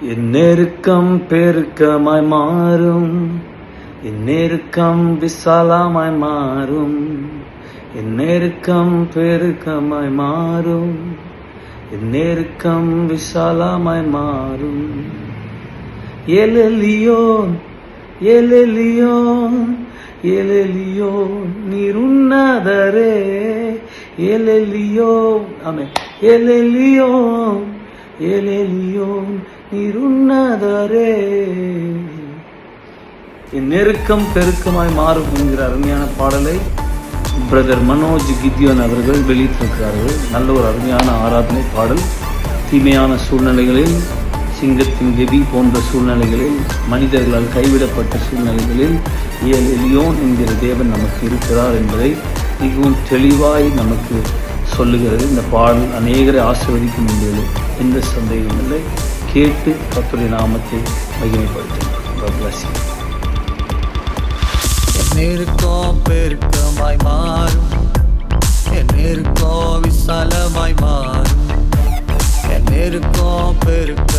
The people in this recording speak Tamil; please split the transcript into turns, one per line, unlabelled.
என் நெருக்கம் பெருக்கமாய் மாறும், என் நெருக்கம் விசாலமாய் மாறும், என் நெருக்கம் பெருக்கமாய் மாறும், என் நெருக்கம் விசாலமாய் மாறும். எலெலியோன் எலெலியோன் எலெலியோன் நீர் உன்னதரே, எலெலியோன் ஆமென், எலெலியோன் எலெலியோன் நீர் உன்னதரே. என் நெருக்கம் பெருக்கமாய் மாறும் என்கிற அருமையான பாடலை பிரதர் மனோஜ் கித்யோன் அவர்கள் வெளியிட்டிருக்கிறார்கள். நல்ல ஒரு அருமையான ஆராதனை பாடல். தீமையான சூழ்நிலைகளில், சிங்கத்தின் கெதி போன்ற சூழ்நிலைகளில், மனிதர்களால் கைவிடப்பட்ட சூழ்நிலைகளில் எலியோன் என்கிற தேவன் நமக்கு இருக்கிறார் என்பதை மிகவும் தெளிவாய் நமக்கு சொல்லுகிறது. இந்த பாடல் அநேகரை ஆசீர்வதிக்கும் என்பது எந்த சந்தேகம் இல்லை. கேட்டு கர்த்தருடைய நாமத்தை மகிமைப்படுத்தும்.
என் நெருக்கம் பெருக்கமாய் மாறும், என் நெருக்கம் விசாலமாய் மாறும், என் நெருக்கம் பெருக்கம்